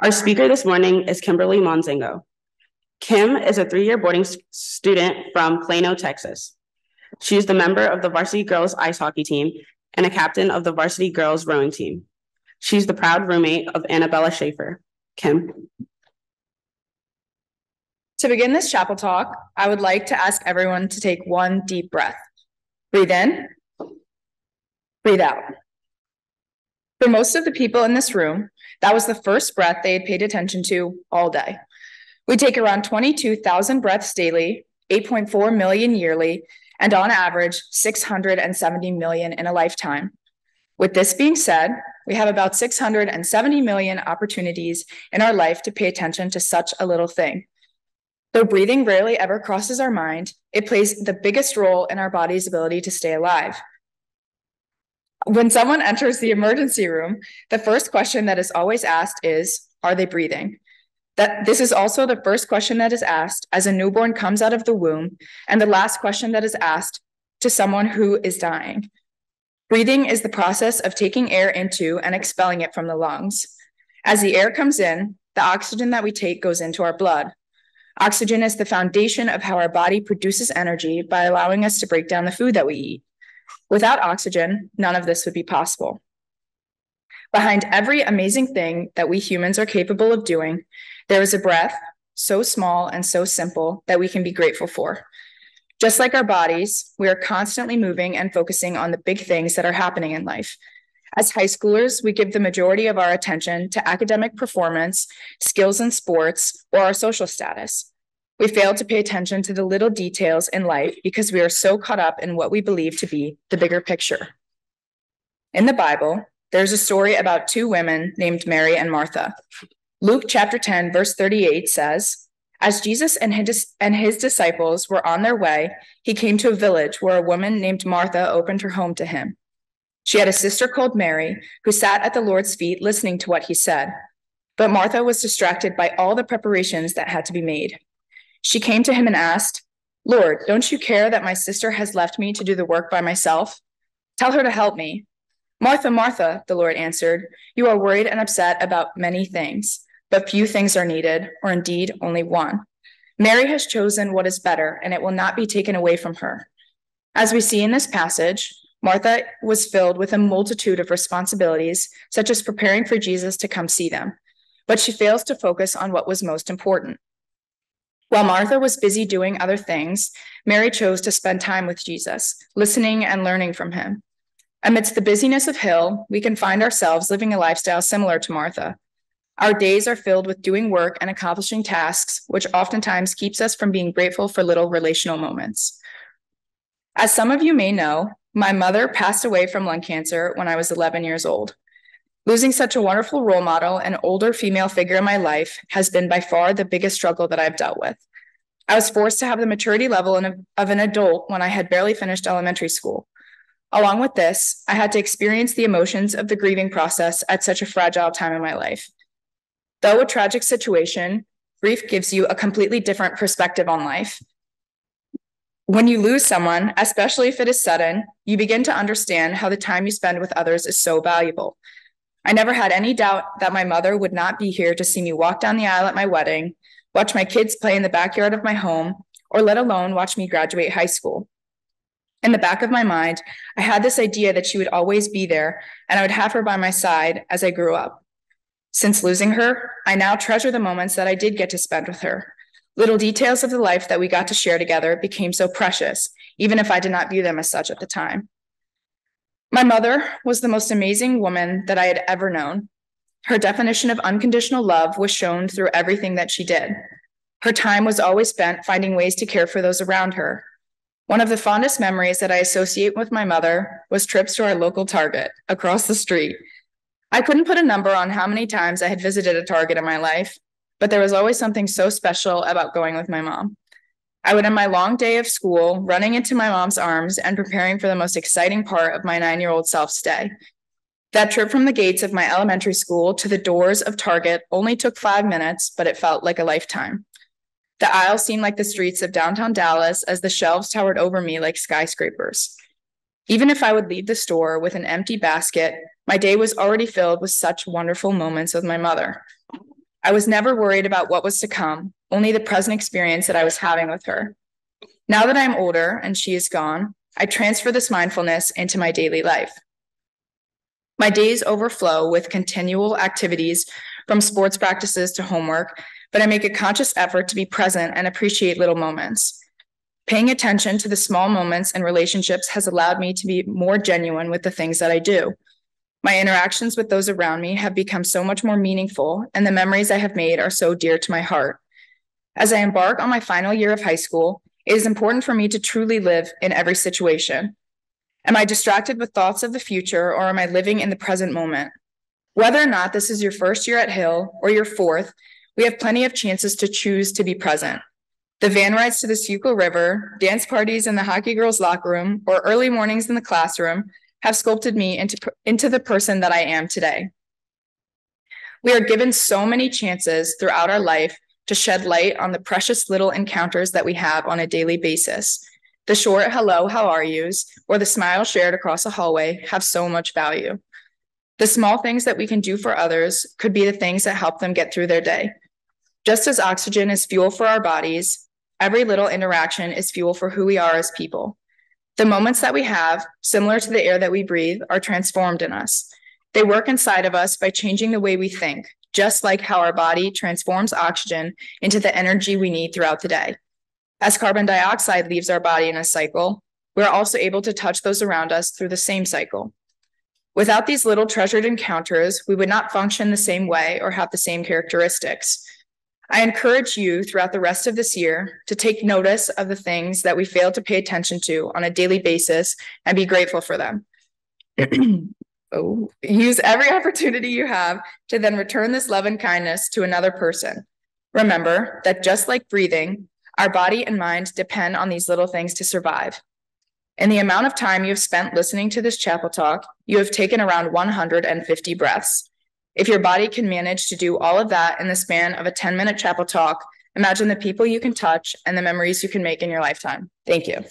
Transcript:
Our speaker this morning is Kimberly Monzingo. Kim is a 3-year boarding student from Plano, Texas. She is the member of the varsity girls ice hockey team and a captain of the varsity girls rowing team. She's the proud roommate of Annabella Schaefer. Kim. To begin this chapel talk, I would like to ask everyone to take one deep breath. Breathe in, breathe out. For most of the people in this room, that was the first breath they had paid attention to all day. We take around 22,000 breaths daily, 8.4 million yearly, and on average, 670 million in a lifetime. With this being said, we have about 670 million opportunities in our life to pay attention to such a little thing. Though breathing rarely ever crosses our mind, it plays the biggest role in our body's ability to stay alive. When someone enters the emergency room, the first question that is always asked is, are they breathing? This is also the first question that is asked as a newborn comes out of the womb, and the last question that is asked to someone who is dying. Breathing is the process of taking air into and expelling it from the lungs. As the air comes in, the oxygen that we take goes into our blood. Oxygen is the foundation of how our body produces energy by allowing us to break down the food that we eat. Without oxygen, none of this would be possible. Behind every amazing thing that we humans are capable of doing, there is a breath so small and so simple that we can be grateful for. Just like our bodies, we are constantly moving and focusing on the big things that are happening in life. As high schoolers, we give the majority of our attention to academic performance, skills in sports, or our social status. We fail to pay attention to the little details in life because we are so caught up in what we believe to be the bigger picture. In the Bible, there's a story about two women named Mary and Martha. Luke chapter 10, verse 38 says, as Jesus and his disciples were on their way, he came to a village where a woman named Martha opened her home to him. She had a sister called Mary who sat at the Lord's feet listening to what he said. But Martha was distracted by all the preparations that had to be made. She came to him and asked, Lord, don't you care that my sister has left me to do the work by myself? Tell her to help me. Martha, Martha, the Lord answered, you are worried and upset about many things, but few things are needed, or indeed only one. Mary has chosen what is better, and it will not be taken away from her. As we see in this passage, Martha was filled with a multitude of responsibilities, such as preparing for Jesus to come see them, but she fails to focus on what was most important. While Martha was busy doing other things, Mary chose to spend time with Jesus, listening and learning from him. Amidst the busyness of Hill, we can find ourselves living a lifestyle similar to Martha. Our days are filled with doing work and accomplishing tasks, which oftentimes keeps us from being grateful for little relational moments. As some of you may know, my mother passed away from lung cancer when I was 11 years old. Losing such a wonderful role model and older female figure in my life has been by far the biggest struggle that I've dealt with. I was forced to have the maturity level of an adult when I had barely finished elementary school. Along with this, I had to experience the emotions of the grieving process at such a fragile time in my life. Though a tragic situation, grief gives you a completely different perspective on life. When you lose someone, especially if it is sudden, you begin to understand how the time you spend with others is so valuable. I never had any doubt that my mother would not be here to see me walk down the aisle at my wedding, watch my kids play in the backyard of my home, or let alone watch me graduate high school. In the back of my mind, I had this idea that she would always be there, and I would have her by my side as I grew up. Since losing her, I now treasure the moments that I did get to spend with her. Little details of the life that we got to share together became so precious, even if I did not view them as such at the time. My mother was the most amazing woman that I had ever known. Her definition of unconditional love was shown through everything that she did. Her time was always spent finding ways to care for those around her. One of the fondest memories that I associate with my mother was trips to our local Target across the street. I couldn't put a number on how many times I had visited a Target in my life, but there was always something so special about going with my mom. I would end my long day of school running into my mom's arms and preparing for the most exciting part of my 9-year-old self's day. That trip from the gates of my elementary school to the doors of Target only took 5 minutes, but it felt like a lifetime. The aisles seemed like the streets of downtown Dallas as the shelves towered over me like skyscrapers. Even if I would leave the store with an empty basket, my day was already filled with such wonderful moments with my mother. I was never worried about what was to come, only the present experience that I was having with her. Now that I'm older and she is gone, I transfer this mindfulness into my daily life. My days overflow with continual activities from sports practices to homework, but I make a conscious effort to be present and appreciate little moments. Paying attention to the small moments and relationships has allowed me to be more genuine with the things that I do. My interactions with those around me have become so much more meaningful, and the memories I have made are so dear to my heart. As I embark on my final year of high school, it is important for me to truly live in every situation. Am I distracted with thoughts of the future, or am I living in the present moment? Whether or not this is your first year at Hill or your fourth, we have plenty of chances to choose to be present. The van rides to the Schuylkill River, dance parties in the hockey girls' locker room, or early mornings in the classroom have sculpted me into the person that I am today. We are given so many chances throughout our life to shed light on the precious little encounters that we have on a daily basis. The short hello, how are yous, or the smile shared across a hallway have so much value. The small things that we can do for others could be the things that help them get through their day. Just as oxygen is fuel for our bodies, every little interaction is fuel for who we are as people. The moments that we have, similar to the air that we breathe, are transformed in us. They work inside of us by changing the way we think, just like how our body transforms oxygen into the energy we need throughout the day. As carbon dioxide leaves our body in a cycle, we're also able to touch those around us through the same cycle. Without these little treasured encounters, we would not function the same way or have the same characteristics. I encourage you throughout the rest of this year to take notice of the things that we fail to pay attention to on a daily basis and be grateful for them. Use every opportunity you have to then return this love and kindness to another person. Remember that just like breathing, our body and mind depend on these little things to survive. In the amount of time you have spent listening to this chapel talk, you have taken around 150 breaths. If your body can manage to do all of that in the span of a 10-minute chapel talk, imagine the people you can touch and the memories you can make in your lifetime. Thank you.